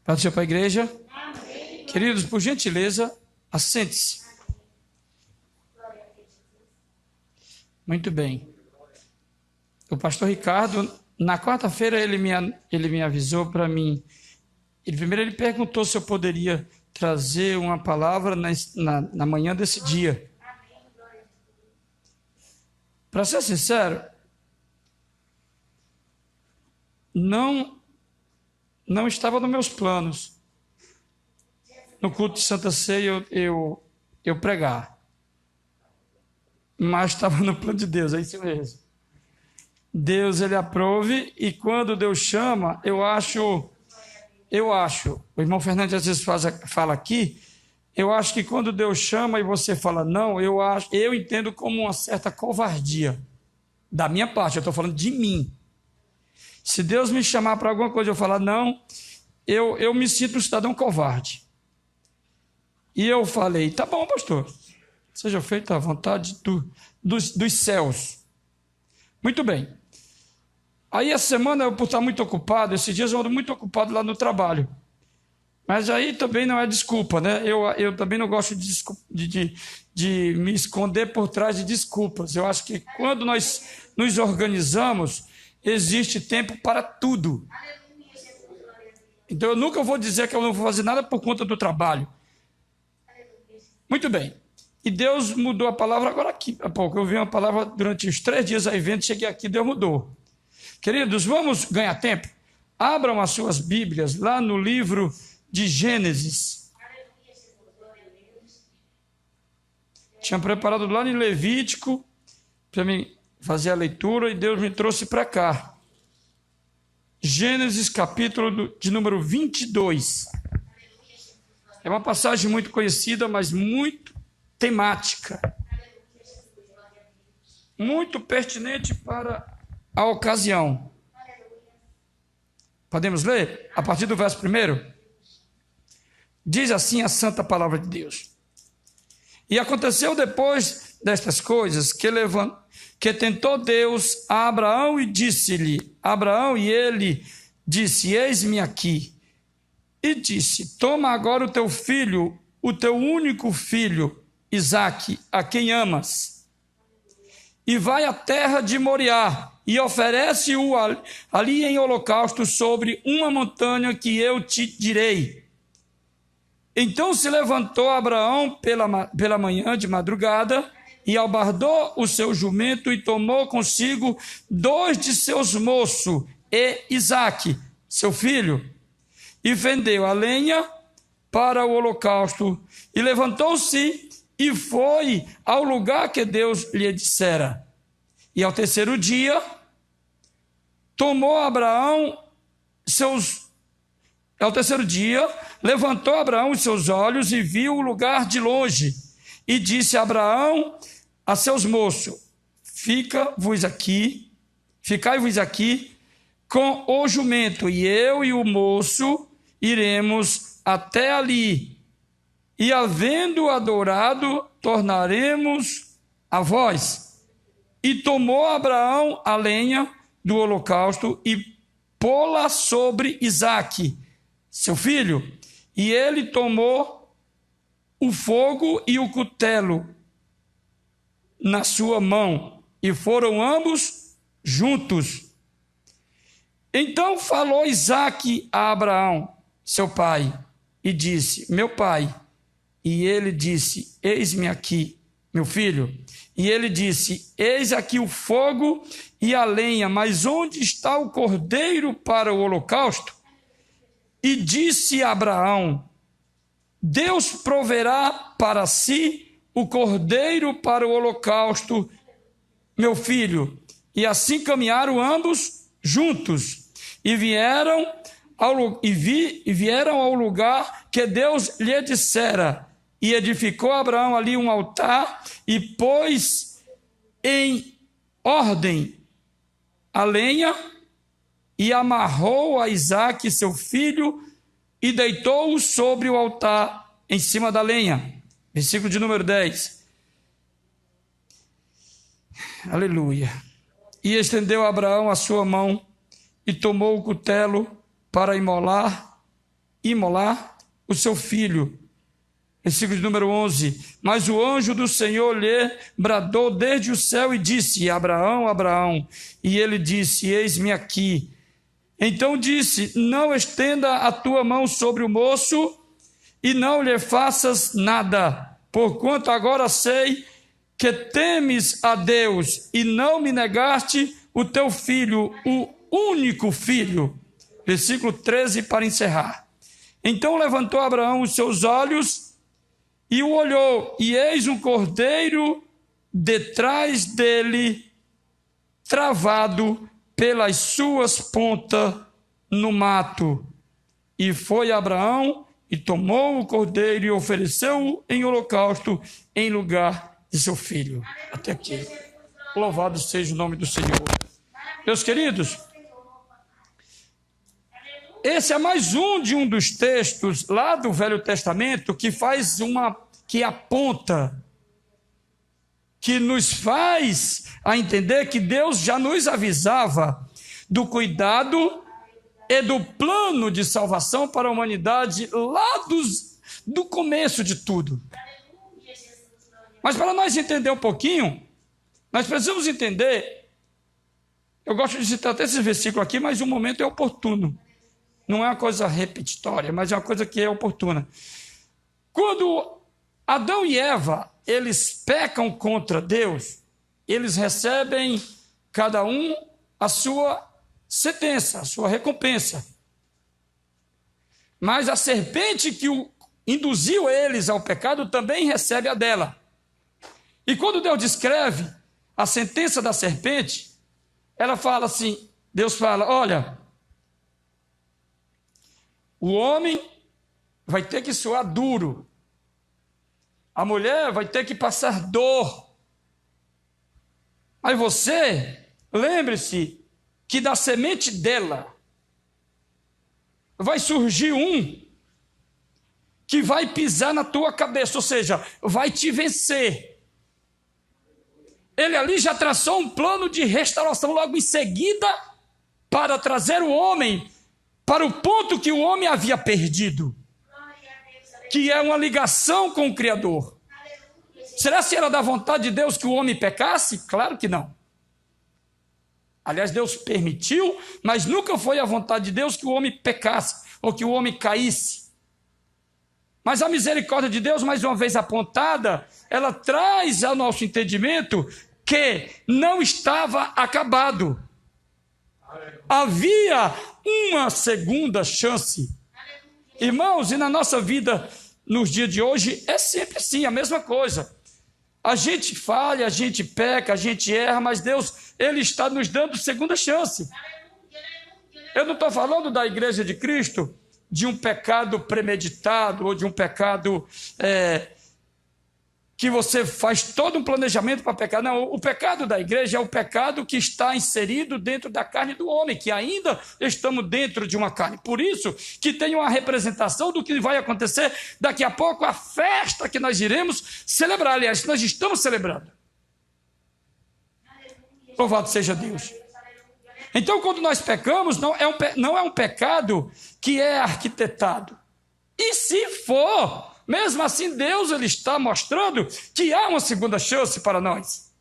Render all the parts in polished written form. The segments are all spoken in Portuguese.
Pode ser para a igreja? Queridos, por gentileza, assente-se. Muito bem. O pastor Ricardo, na quarta-feira, ele me avisou para mim. Primeiro ele perguntou se eu poderia trazer uma palavra na manhã desse dia. Para ser sincero, não estava nos meus planos. No culto de Santa Ceia eu pregar. Mas estava no plano de Deus, é isso mesmo. Deus, ele aprove, e quando Deus chama, eu acho, o irmão Fernandes às vezes fala aqui, eu acho que quando Deus chama e você fala não, eu entendo como uma certa covardia. Da minha parte, eu estou falando de mim. Se Deus me chamar para alguma coisa e eu falar não, eu me sinto um cidadão covarde. E eu falei, tá bom, pastor, seja feita a vontade dos céus. Muito bem. Aí essa semana, eu por estar muito ocupado, esses dias eu ando muito ocupado lá no trabalho. Mas aí também não é desculpa, né? Eu também não gosto de me esconder por trás de desculpas. Eu acho que quando nós nos organizamos, existe tempo para tudo. Então eu nunca vou dizer que eu não vou fazer nada por conta do trabalho. Muito bem. E Deus mudou a palavra agora aqui. Há pouco eu vi uma palavra durante os 3 dias a evento, cheguei aqui, Deus mudou. Queridos, vamos ganhar tempo? Abram as suas Bíblias lá no livro de Gênesis. Tinha preparado lá em Levítico para mim fazer a leitura e Deus me trouxe para cá. Gênesis capítulo de número 22. É uma passagem muito conhecida, mas muito temática. Muito pertinente para a ocasião. Podemos ler? A partir do verso 1. Diz assim a santa palavra de Deus. E aconteceu depois destas coisas que tentou Deus a Abraão e disse-lhe, Abraão, e ele disse, eis-me aqui. E disse, toma agora o teu filho, o teu único filho, Isaque, a quem amas, e vai à terra de Moriá, e oferece-o ali em holocausto sobre uma montanha que eu te direi. Então se levantou Abraão pela manhã de madrugada, e albardou o seu jumento, e tomou consigo 2 de seus moços, e Isaque, seu filho, e vendeu a lenha para o holocausto, e levantou-se e foi ao lugar que Deus lhe dissera. E ao terceiro dia, levantou Abraão os seus olhos e viu o lugar de longe. E disse a Abraão a seus moços, ficai-vos aqui com o jumento, e eu e o moço iremos até ali. E havendo adorado, tornaremos a vós. E tomou Abraão a lenha do holocausto e pô-la sobre Isaque, seu filho. E ele tomou o fogo e o cutelo na sua mão, e foram ambos juntos. Então falou Isaque a Abraão, seu pai, e disse, meu pai. E ele disse, eis-me aqui, meu filho. E ele disse, eis aqui o fogo e a lenha, mas onde está o cordeiro para o holocausto? E disse Abraão, Deus proverá para si o cordeiro para o holocausto, meu filho. E assim caminharam ambos juntos, e vieram ao lugar que Deus lhe dissera. E edificou Abraão ali um altar, e pôs em ordem a lenha, e amarrou a Isaque, seu filho, e deitou-o sobre o altar, em cima da lenha. Versículo de número 10. Aleluia. E estendeu Abraão a sua mão, e tomou o cutelo para imolar imolar o seu filho. Versículo número 11. Mas o anjo do Senhor lhe bradou desde o céu e disse: Abraão, Abraão. E ele disse: Eis-me aqui. Então disse: Não estenda a tua mão sobre o moço e não lhe faças nada, porquanto agora sei que temes a Deus e não me negaste o teu filho, o único filho. Versículo 13 para encerrar. Então levantou Abraão os seus olhos e o olhou, e eis um cordeiro detrás dele, travado pelas suas pontas no mato. E foi Abraão e tomou o cordeiro e ofereceu-o em holocausto em lugar de seu filho. Até aqui. Louvado seja o nome do Senhor. Meus queridos, esse é mais um dos textos lá do Velho Testamento que aponta, que nos faz a entender que Deus já nos avisava do cuidado e do plano de salvação para a humanidade lá do começo de tudo. Mas para nós entender um pouquinho, nós precisamos entender, eu gosto de citar até esse versículo aqui, mas o momento é oportuno. Não é uma coisa repetitória, mas é uma coisa que é oportuna. Quando Adão e Eva, eles pecam contra Deus, eles recebem cada um a sua sentença, a sua recompensa. Mas a serpente que induziu eles ao pecado também recebe a dela. E quando Deus descreve a sentença da serpente, ela fala assim, Deus fala, olha, o homem vai ter que suar duro. A mulher vai ter que passar dor. Mas você, lembre-se que da semente dela vai surgir um que vai pisar na tua cabeça, ou seja, vai te vencer. Ele ali já traçou um plano de restauração logo em seguida para trazer o homem para o ponto que o homem havia perdido, que é uma ligação com o Criador. Será que era da vontade de Deus que o homem pecasse? Claro que não. Aliás, Deus permitiu, mas nunca foi a vontade de Deus que o homem pecasse, ou que o homem caísse. Mas a misericórdia de Deus, mais uma vez apontada, ela traz ao nosso entendimento que não estava acabado. Havia uma segunda chance. Irmãos, e na nossa vida, nos dias de hoje, é sempre assim, a mesma coisa. A gente falha, a gente peca, a gente erra, mas Deus, Ele está nos dando segunda chance. Eu não estou falando da igreja de Cristo, de um pecado premeditado, ou de um pecado que você faz todo um planejamento para pecar. Não, o pecado da igreja é o pecado que está inserido dentro da carne do homem, que ainda estamos dentro de uma carne. Por isso que tem uma representação do que vai acontecer daqui a pouco, a festa que nós iremos celebrar. Aliás, nós estamos celebrando. Louvado seja Deus. Então, quando nós pecamos, não é um pecado que é arquitetado. E se for, mesmo assim, Deus ele está mostrando que há uma segunda chance para nós.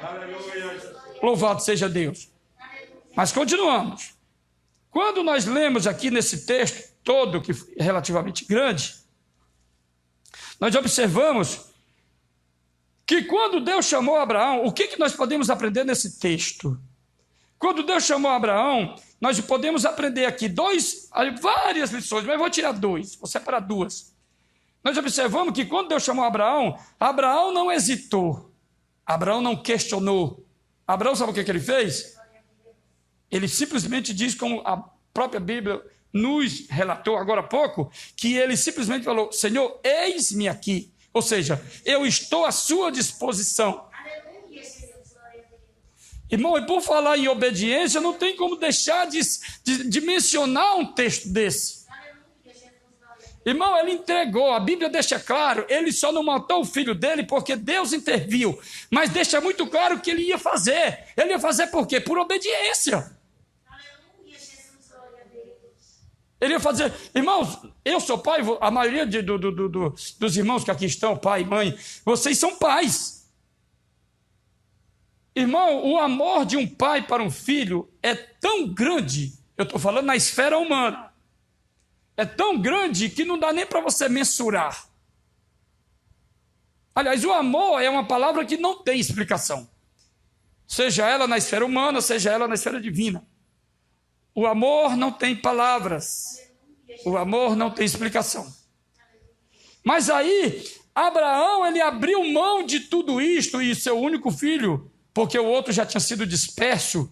Aleluia. Louvado seja Deus. Mas continuamos. Quando nós lemos aqui nesse texto todo, que é relativamente grande, nós observamos que quando Deus chamou Abraão, o que nós podemos aprender nesse texto? Quando Deus chamou Abraão, nós podemos aprender aqui várias lições, mas eu vou tirar vou separar duas. Nós observamos que quando Deus chamou Abraão, Abraão não hesitou, Abraão não questionou. Abraão, sabe o que ele fez? Ele simplesmente diz, como a própria Bíblia nos relatou agora há pouco, que ele simplesmente falou, Senhor, eis-me aqui. Ou seja, eu estou à sua disposição. Irmão, e por falar em obediência, não tem como deixar de mencionar um texto desse. Irmão, ele entregou, a Bíblia deixa claro, ele só não matou o filho dele porque Deus interviu. Mas deixa muito claro que ele ia fazer. Ele ia fazer por quê? Por obediência. Ele ia fazer, irmãos, eu sou pai, a maioria dos irmãos que aqui estão, pai e mãe, vocês são pais. Irmão, o amor de um pai para um filho é tão grande, eu estou falando na esfera humana, é tão grande que não dá nem para você mensurar. Aliás, o amor é uma palavra que não tem explicação, seja ela na esfera humana, seja ela na esfera divina. O amor não tem palavras, o amor não tem explicação. Mas aí, Abraão, ele abriu mão de tudo isto e seu único filho, porque o outro já tinha sido disperso,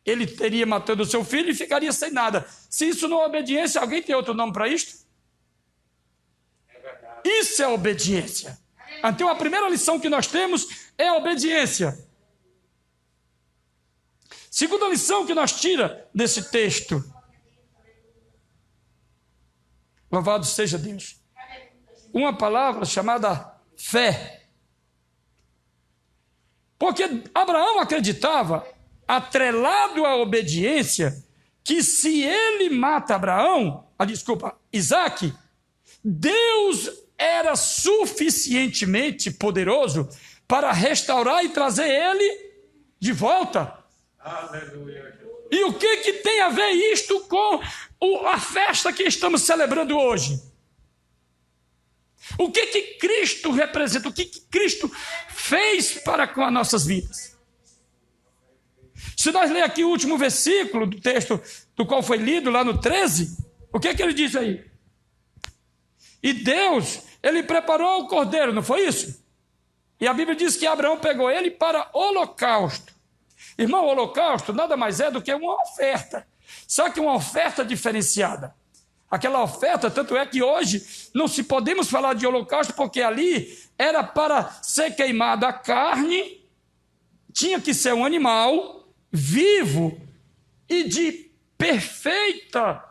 ele teria matado o seu filho e ficaria sem nada. Se isso não é obediência, alguém tem outro nome para isto? Isso é obediência. Então a primeira lição que nós temos é a obediência. Segunda lição que nós tira desse texto. Louvado seja Deus. Uma palavra chamada fé. Porque Abraão acreditava, atrelado à obediência, que se ele mata Isaque, Deus era suficientemente poderoso para restaurar e trazer ele de volta. Aleluia. E o que tem a ver isto com a festa que estamos celebrando hoje? O que Cristo representa? O que Cristo fez para com as nossas vidas? Se nós ler aqui o último versículo do texto do qual foi lido, lá no 13, o que ele diz aí? E Deus, ele preparou o cordeiro, não foi isso? E a Bíblia diz que Abraão pegou ele para holocausto. Irmão, o holocausto nada mais é do que uma oferta. Só que uma oferta diferenciada. Aquela oferta, tanto é que hoje não se podemos falar de holocausto, porque ali era para ser queimada a carne, tinha que ser um animal vivo e de perfeita,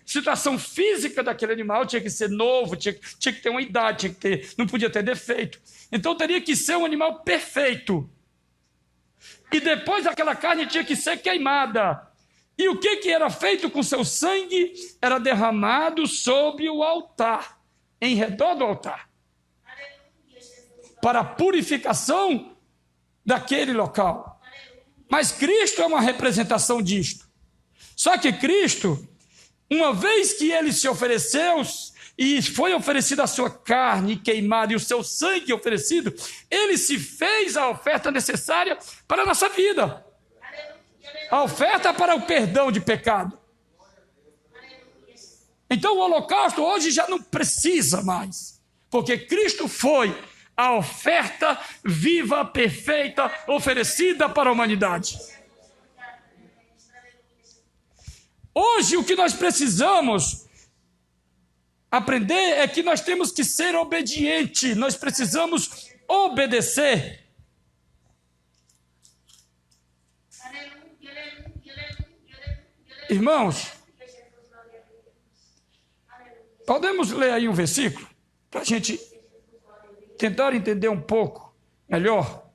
situação física daquele animal, tinha que ser novo, tinha que ter uma idade, não podia ter defeito. Então teria que ser um animal perfeito. E depois aquela carne tinha que ser queimada. E o que era feito com seu sangue? Era derramado sobre o altar, em redor do altar, para a purificação daquele local. Mas Cristo é uma representação disto. Só que Cristo, uma vez que ele se ofereceu e foi oferecida a sua carne queimada e o seu sangue oferecido, ele se fez a oferta necessária para a nossa vida. A oferta para o perdão de pecado. Então o holocausto hoje já não precisa mais, porque Cristo foi a oferta viva, perfeita, oferecida para a humanidade. Hoje o que nós precisamos aprender é que nós temos que ser obedientes, nós precisamos obedecer. Irmãos, podemos ler aí um versículo para a gente tentar entender um pouco melhor?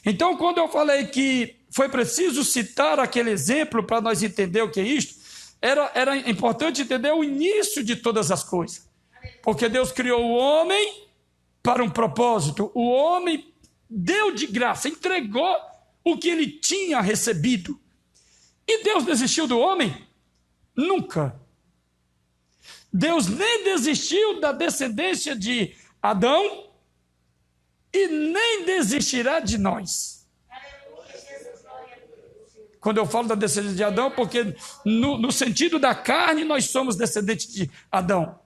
Então, quando eu falei que foi preciso citar aquele exemplo para nós entender o que é isto, era importante entender o início de todas as coisas. Porque Deus criou o homem para um propósito. O homem deu de graça, entregou o que ele tinha recebido. E Deus desistiu do homem? Nunca. Deus nem desistiu da descendência de Adão e nem desistirá de nós. Quando eu falo da descendência de Adão, porque no sentido da carne nós somos descendentes de Adão.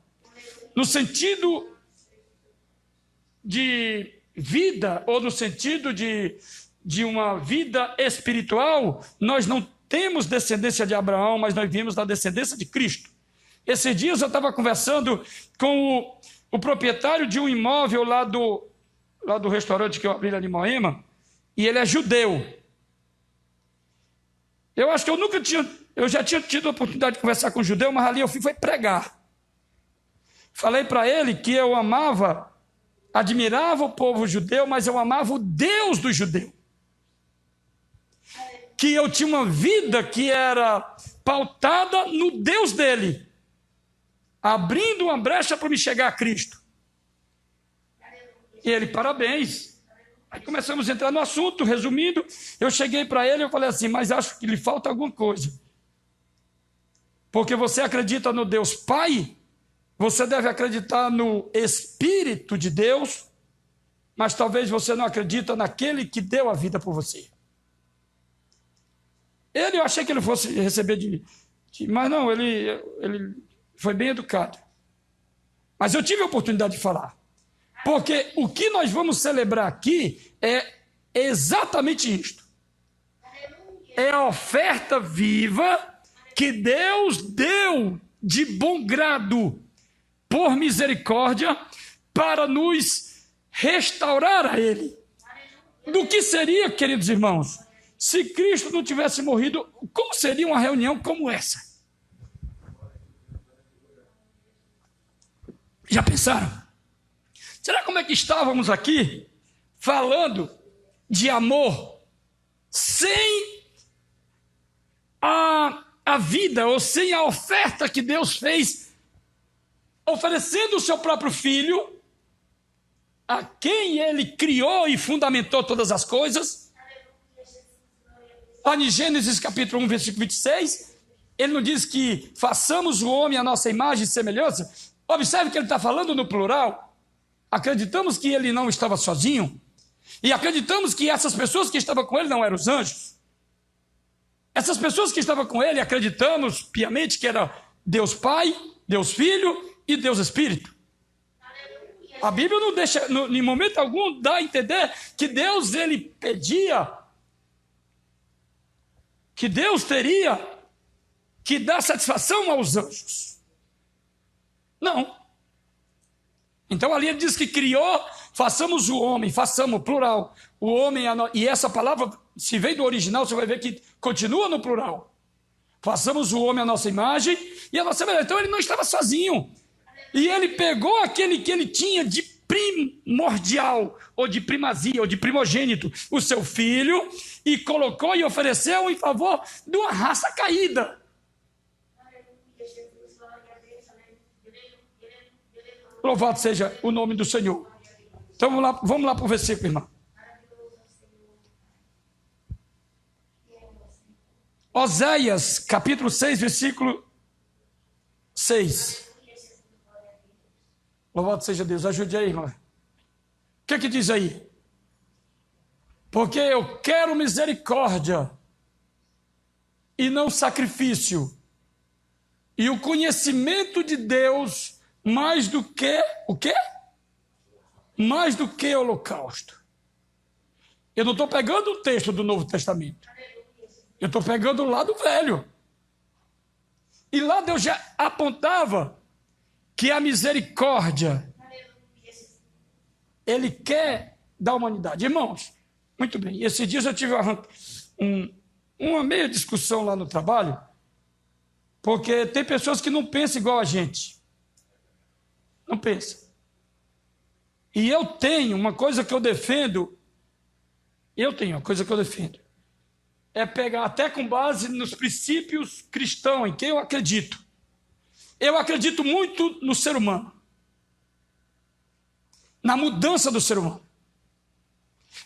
No sentido de vida, ou no sentido de uma vida espiritual, nós não temos descendência de Abraão, mas nós vimos da descendência de Cristo. Esses dias eu estava conversando com o proprietário de um imóvel lá do restaurante que eu abri lá de Moema, e ele é judeu. Eu acho que eu já tinha tido a oportunidade de conversar com um judeu, mas ali eu fui pregar. Falei para ele que eu admirava o povo judeu, mas eu amava o Deus do judeu. que eu tinha uma vida que era pautada no Deus dele, abrindo uma brecha para me chegar a Cristo. E ele, parabéns. Aí começamos a entrar no assunto, resumindo, eu cheguei para ele e falei assim, mas acho que lhe falta alguma coisa. Porque você acredita no Deus Pai, você deve acreditar no Espírito de Deus, mas talvez você não acredita naquele que deu a vida por você. Eu achei que ele fosse receber mas não, ele foi bem educado. Mas eu tive a oportunidade de falar. Porque o que nós vamos celebrar aqui é exatamente isto. É a oferta viva que Deus deu de bom grado, por misericórdia, para nos restaurar a Ele. Do que seria, queridos irmãos, se Cristo não tivesse morrido, como seria uma reunião como essa? Já pensaram? Será como é que estávamos aqui, falando de amor, sem a vida, ou sem a oferta que Deus fez, oferecendo o seu próprio Filho, a quem Ele criou e fundamentou todas as coisas? Lá em Gênesis capítulo 1, versículo 26, ele não diz que façamos o homem à nossa imagem e semelhança? Observe que ele está falando no plural. Acreditamos que ele não estava sozinho, e acreditamos que essas pessoas que estavam com ele não eram os anjos. Essas pessoas que estavam com ele, acreditamos piamente que era Deus Pai, Deus Filho e Deus Espírito. A Bíblia não deixa, em momento algum, dá a entender que Deus, ele pedia, que Deus teria que dar satisfação aos anjos. Não. Então ali ele diz que criou, façamos o homem, façamos, plural, o homem, e essa palavra, se vem do original, você vai ver que continua no plural. Façamos o homem à nossa imagem e a nossa semelhança. Então ele não estava sozinho. E ele pegou aquele que ele tinha de primordial, ou de primazia, ou de primogênito, o seu filho, e colocou e ofereceu em favor de uma raça caída. Louvado seja o nome do Senhor. Então vamos lá para o versículo, irmão. Oséias, capítulo 6, versículo 6. Louvado seja Deus. Ajude aí, irmão. O que diz aí? Porque eu quero misericórdia e não sacrifício, e o conhecimento de Deus mais do que, o quê? Mais do que holocausto. Eu não estou pegando o texto do Novo Testamento. Eu estou pegando o lado velho. E lá Deus já apontava que a misericórdia, Ele quer da humanidade. Irmãos, muito bem, esses dias eu tive uma meia discussão lá no trabalho, porque tem pessoas que não pensam igual a gente. Não pensa. E eu tenho uma coisa que eu defendo, é pegar até com base nos princípios cristãos em quem eu acredito. Eu acredito muito no ser humano, na mudança do ser humano.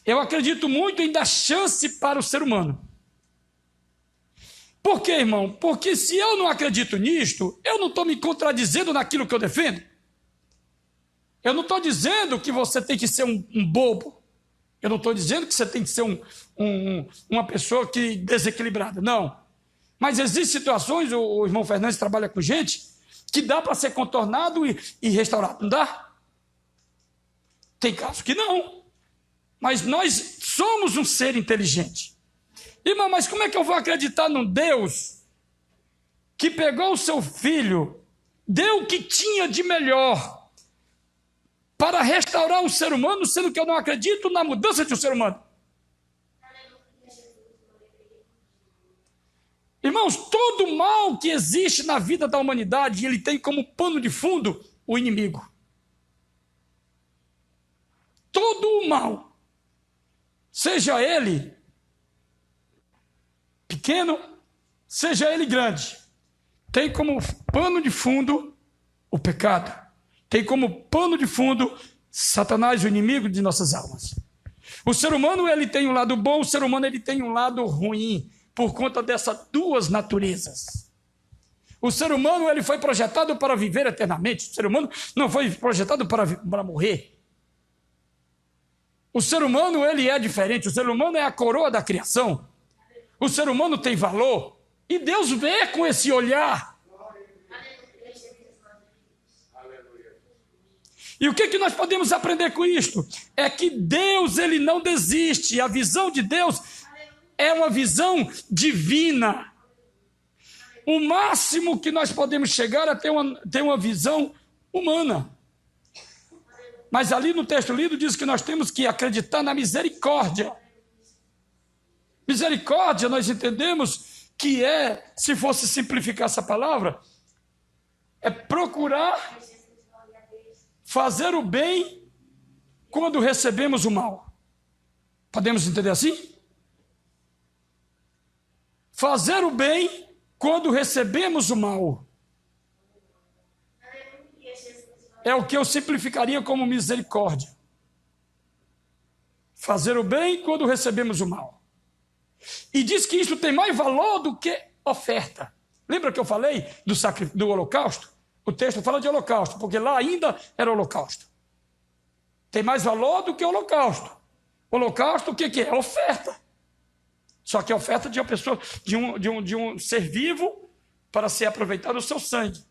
Eu acredito muito em dar chance para o ser humano. Por quê, irmão? Porque se eu não acredito nisto, eu não estou me contradizendo naquilo que eu defendo. Eu não estou dizendo que você tem que ser um bobo. Eu não estou dizendo que você tem que ser uma pessoa desequilibrada. Não. Mas existem situações, o irmão Fernandes trabalha com gente, que dá para ser contornado e restaurado. Não dá? Tem casos que não. Mas nós somos um ser inteligente. Irmão, mas como é que eu vou acreditar num Deus que pegou o seu filho, deu o que tinha de melhor para restaurar um ser humano, sendo que eu não acredito na mudança de um ser humano? Irmãos, todo o mal que existe na vida da humanidade, ele tem como pano de fundo o inimigo. Todo o mal, seja ele pequeno, seja ele grande, tem como pano de fundo o pecado. Tem como pano de fundo Satanás, o inimigo de nossas almas. O ser humano, ele tem um lado bom, o ser humano, ele tem um lado ruim, por conta dessas duas naturezas. O ser humano, ele foi projetado para viver eternamente. O ser humano não foi projetado para morrer. O ser humano, ele é diferente. O ser humano é a coroa da criação. O ser humano tem valor. E Deus vê com esse olhar. E o que nós podemos aprender com isto? É que Deus, ele não desiste. A visão de Deus é uma visão divina. O máximo que nós podemos chegar é ter uma visão humana. Mas ali no texto lido diz que nós temos que acreditar na misericórdia. Misericórdia, nós entendemos que se fosse simplificar essa palavra, é procurar fazer o bem quando recebemos o mal. Podemos entender assim? Fazer o bem quando recebemos o mal. É o que eu simplificaria como misericórdia. Fazer o bem quando recebemos o mal. E diz que isso tem mais valor do que oferta. Lembra que eu falei do holocausto? O texto fala de holocausto, porque lá ainda era holocausto. Tem mais valor do que holocausto. Holocausto, o que é? Oferta. Só que é oferta de uma pessoa, de um ser vivo, para ser aproveitado o seu sangue.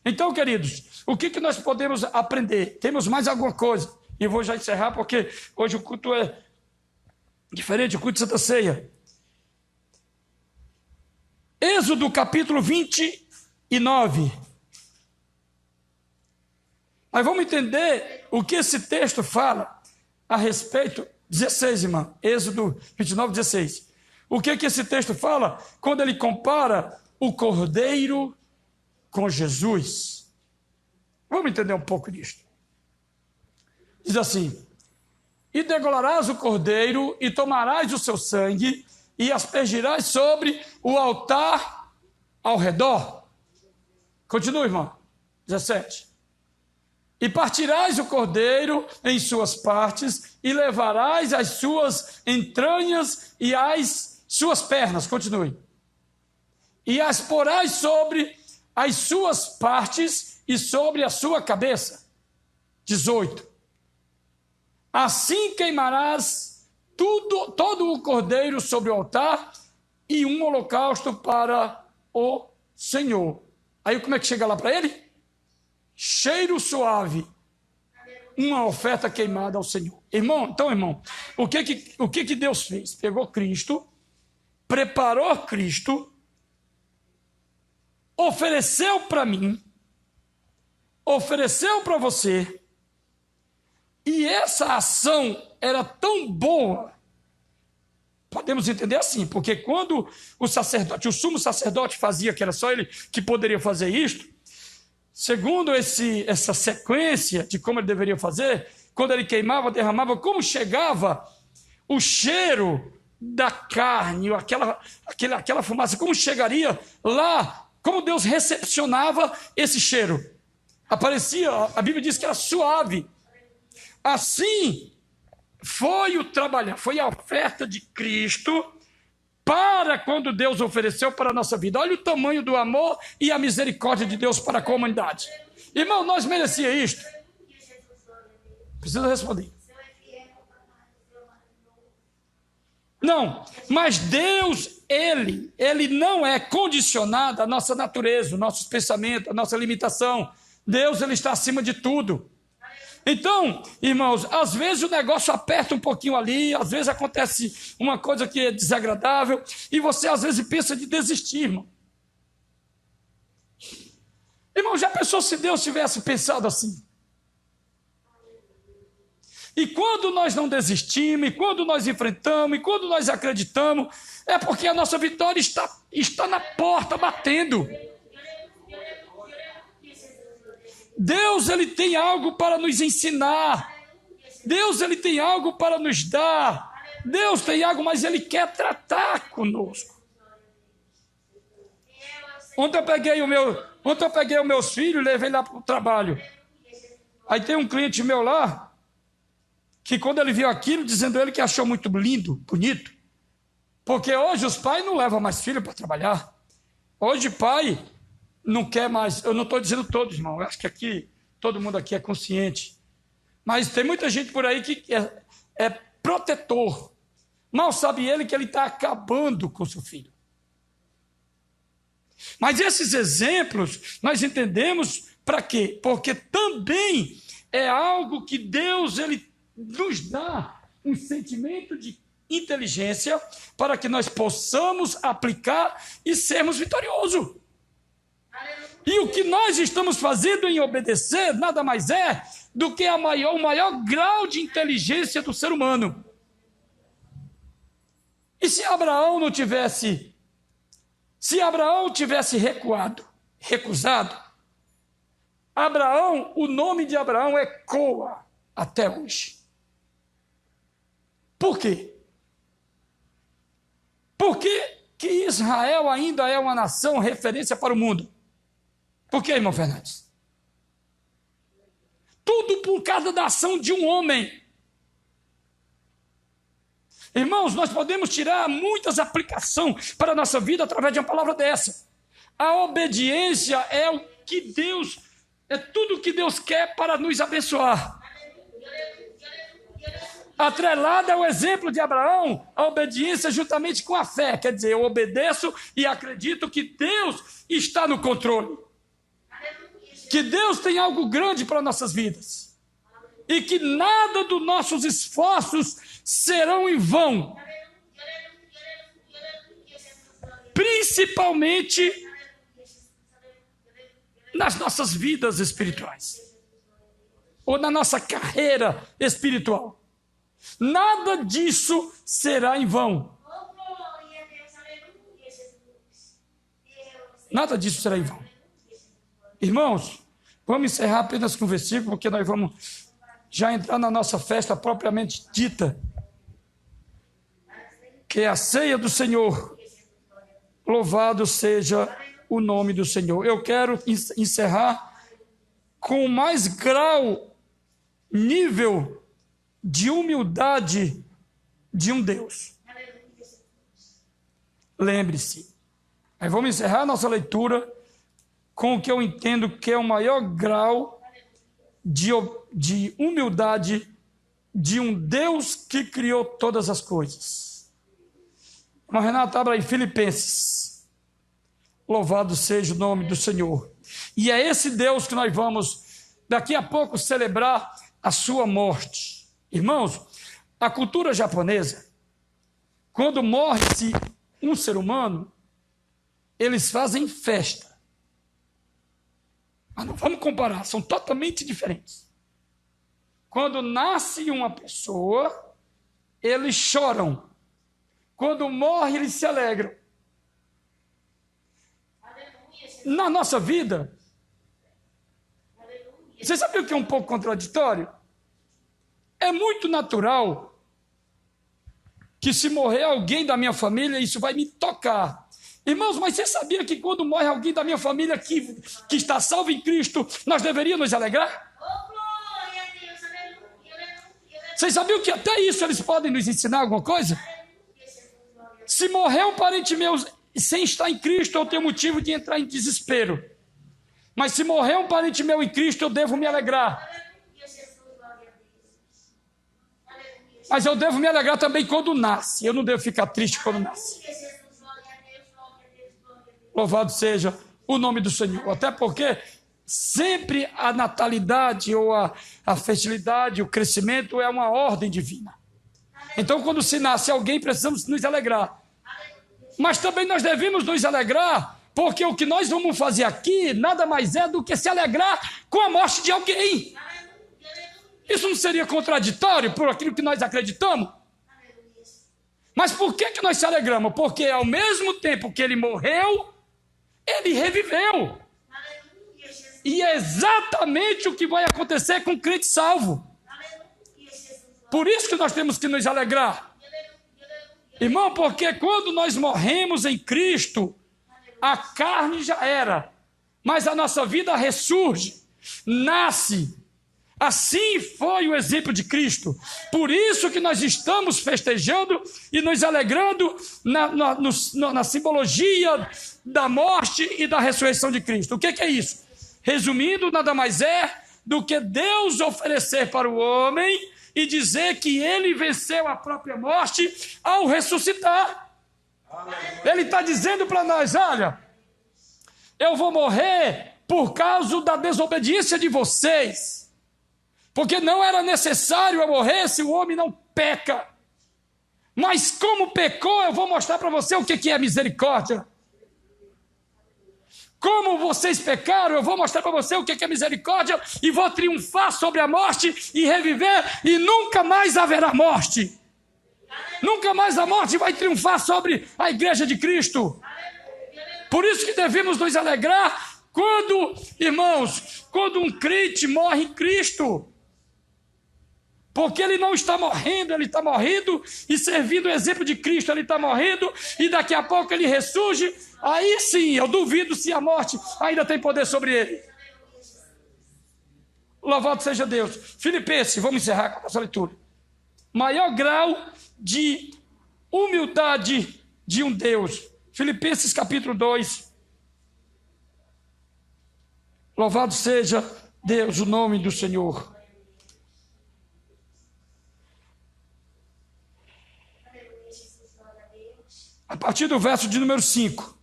Então, queridos, o que nós podemos aprender? Temos mais alguma coisa. E vou já encerrar, porque hoje o culto é diferente, o culto de Santa Ceia. Êxodo capítulo 29. Nós vamos entender o que esse texto fala a respeito. 16, irmã. Êxodo 29, 16. O que esse texto fala quando ele compara o cordeiro com Jesus? Vamos entender um pouco disso. Diz assim: e degolarás o cordeiro, e tomarás o seu sangue, e aspergirás sobre o altar ao redor. Continua, irmão. 17. E partirás o cordeiro em suas partes, e levarás as suas entranhas e as suas pernas. Continue. E as porás sobre as suas partes e sobre a sua cabeça. 18. Assim queimarás todo o cordeiro sobre o altar e um holocausto para o Senhor. Aí como é que chega lá para ele? Cheiro suave, uma oferta queimada ao Senhor. Irmão, o que Deus fez? Pegou Cristo, preparou Cristo, ofereceu para mim, ofereceu para você, e essa ação era tão boa, podemos entender assim, porque quando o sumo sacerdote fazia, que era só ele que poderia fazer isto, segundo essa sequência de como ele deveria fazer, quando ele queimava, derramava, como chegava o cheiro da carne, aquela fumaça, como chegaria lá, como Deus recepcionava esse cheiro. Aparecia, a Bíblia diz que era suave. Assim foi o trabalho, foi a oferta de Cristo para quando Deus ofereceu para a nossa vida. Olha o tamanho do amor e a misericórdia de Deus para a comunidade. Irmão, nós merecia isto? Precisa responder. Não, mas Deus, Ele não é condicionado à nossa natureza, aos nossos pensamentos, à nossa limitação. Deus, Ele está acima de tudo. Então, irmãos, às vezes o negócio aperta um pouquinho ali, às vezes acontece uma coisa que é desagradável, e você às vezes pensa de desistir, irmão. Irmão, já pensou se Deus tivesse pensado assim? E quando nós não desistimos, e quando nós enfrentamos, e quando nós acreditamos, é porque a nossa vitória está na porta batendo. Deus, Ele tem algo para nos ensinar. Deus, Ele tem algo para nos dar. Deus tem algo, mas Ele quer tratar conosco. Ontem eu peguei os meus filhos e levei lá para o trabalho. Aí tem um cliente meu lá, que quando ele viu aquilo, dizendo ele que achou muito lindo, bonito. Porque hoje os pais não levam mais filho para trabalhar. Hoje pai não quer mais, eu não estou dizendo todos, irmão, eu acho que aqui, todo mundo aqui é consciente. Mas tem muita gente por aí que é protetor. Mal sabe ele que ele está acabando com seu filho. Mas esses exemplos nós entendemos para quê? Porque também é algo que Deus ele nos dá um sentimento de inteligência para que nós possamos aplicar e sermos vitoriosos. E o que nós estamos fazendo em obedecer nada mais é do que o maior grau de inteligência do ser humano. E se Abraão tivesse recusado, Abraão, o nome de Abraão ecoa até hoje. Por quê? Por que Israel ainda é uma nação referência para o mundo? Por quê, irmão Fernandes? Tudo por causa da ação de um homem. Irmãos, nós podemos tirar muitas aplicações para a nossa vida através de uma palavra dessa. A obediência é tudo que Deus quer para nos abençoar. Atrelada ao exemplo de Abraão, a obediência juntamente com a fé. Quer dizer, eu obedeço e acredito que Deus está no controle. Que Deus tem algo grande para nossas vidas. E que nada dos nossos esforços serão em vão. Principalmente nas nossas vidas espirituais. Ou na nossa carreira espiritual. Nada disso será em vão. Nada disso será em vão. Irmãos, vamos encerrar apenas com um versículo, porque nós vamos já entrar na nossa festa propriamente dita, que é a ceia do Senhor. Louvado seja o nome do Senhor. Eu quero encerrar com o mais nível de humildade de um Deus. Lembre-se. Aí vamos encerrar nossa leitura com o que eu entendo que é o maior grau de humildade de um Deus que criou todas as coisas. Mas Renato, abra aí Filipenses. Louvado seja o nome do Senhor. E é esse Deus que nós vamos daqui a pouco celebrar a sua morte. Irmãos, a cultura japonesa, quando morre-se um ser humano, eles fazem festa. Mas não vamos comparar, são totalmente diferentes. Quando nasce uma pessoa, eles choram. Quando morre, eles se alegram. Na nossa vida, você sabe o que é um pouco contraditório? É muito natural que se morrer alguém da minha família, isso vai me tocar. Irmãos, mas você sabia que quando morre alguém da minha família que está salvo em Cristo, nós deveríamos nos alegrar? Vocês sabiam que até isso eles podem nos ensinar alguma coisa? Se morrer um parente meu sem estar em Cristo, eu tenho motivo de entrar em desespero. Mas se morrer um parente meu em Cristo, eu devo me alegrar. Mas eu devo me alegrar também quando nasce. Eu não devo ficar triste quando nasce. Louvado seja o nome do Senhor. Até porque sempre a natalidade ou a fertilidade, o crescimento é uma ordem divina. Então, quando se nasce alguém, precisamos nos alegrar. Mas também nós devemos nos alegrar, porque o que nós vamos fazer aqui nada mais é do que se alegrar com a morte de alguém. Isso não seria contraditório por aquilo que nós acreditamos? Mas por que nós se alegramos? Porque ao mesmo tempo que ele morreu, ele reviveu. E é exatamente o que vai acontecer com o crente salvo. Por isso que nós temos que nos alegrar. Irmão, porque quando nós morremos em Cristo, A carne já era, mas a nossa vida ressurge, nasce. Assim foi o exemplo de Cristo. Por isso que nós estamos festejando e nos alegrando na simbologia da morte e da ressurreição de Cristo. O que é isso? Resumindo, nada mais é do que Deus oferecer para o homem e dizer que ele venceu a própria morte ao ressuscitar. Ele está dizendo para nós, olha, eu vou morrer por causa da desobediência de vocês. Porque não era necessário eu morrer se o homem não peca. Mas como pecou, eu vou mostrar para você o que é misericórdia. Como vocês pecaram, eu vou mostrar para você o que é misericórdia e vou triunfar sobre a morte e reviver e nunca mais haverá morte. Nunca mais a morte vai triunfar sobre a igreja de Cristo. Por isso que devemos nos alegrar quando, irmãos, quando um crente morre em Cristo. Porque ele não está morrendo, ele está morrendo e servindo o exemplo de Cristo, ele está morrendo e daqui a pouco ele ressurge. Aí sim, eu duvido se a morte ainda tem poder sobre ele. Louvado seja Deus. Filipenses, vamos encerrar com a nossa leitura. Maior grau de humildade de um Deus. Filipenses capítulo 2. Louvado seja Deus, o nome do Senhor. A partir do verso de número 5.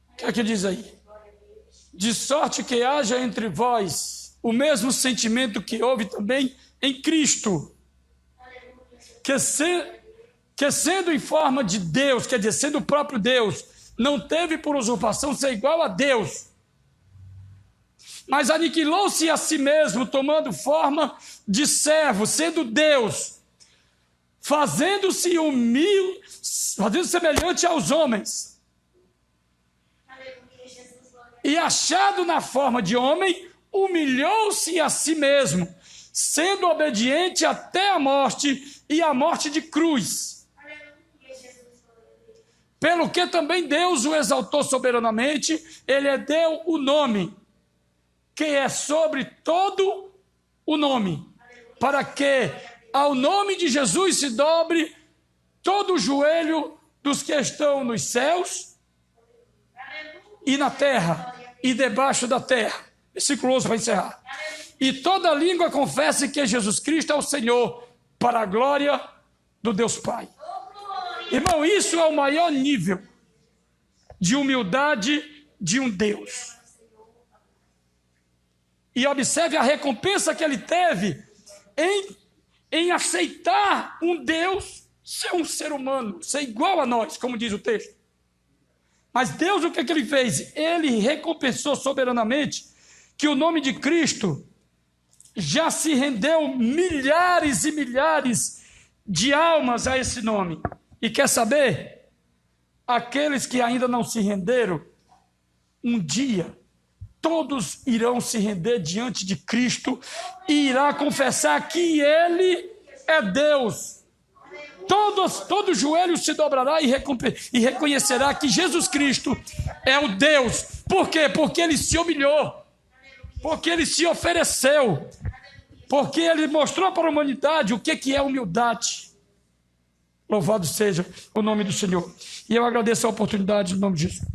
O que é que diz aí? De sorte que haja entre vós o mesmo sentimento que houve também em Cristo, que sendo em forma de Deus, quer dizer, sendo o próprio Deus, não teve por usurpação ser igual a Deus, mas aniquilou-se a si mesmo, tomando forma de servo, sendo Deus, fazendo-se humilde, fazendo semelhante aos homens. E achado na forma de homem, humilhou-se a si mesmo, sendo obediente até a morte e a morte de cruz. Pelo que também Deus o exaltou soberanamente, ele lhe deu o nome, que é sobre todo o nome, para que ao nome de Jesus se dobre todo o joelho dos que estão nos céus e na terra e debaixo da terra. Versículo 11 para encerrar. E toda língua confesse que Jesus Cristo é o Senhor, para a glória do Deus Pai. Irmão, isso é o maior nível de humildade de um Deus. E observe a recompensa que ele teve em aceitar um Deus ser um ser humano, ser igual a nós, como diz o texto. Mas Deus, o que ele fez? Ele recompensou soberanamente que o nome de Cristo já se rendeu milhares e milhares de almas a esse nome. E quer saber? Aqueles que ainda não se renderam, um dia todos irão se render diante de Cristo e irá confessar que Ele é Deus. Todo joelho se dobrará e reconhecerá que Jesus Cristo é o Deus. Por quê? Porque Ele se humilhou, porque Ele se ofereceu, porque Ele mostrou para a humanidade o que é humildade. Louvado seja o nome do Senhor. E eu agradeço a oportunidade em nome de Jesus.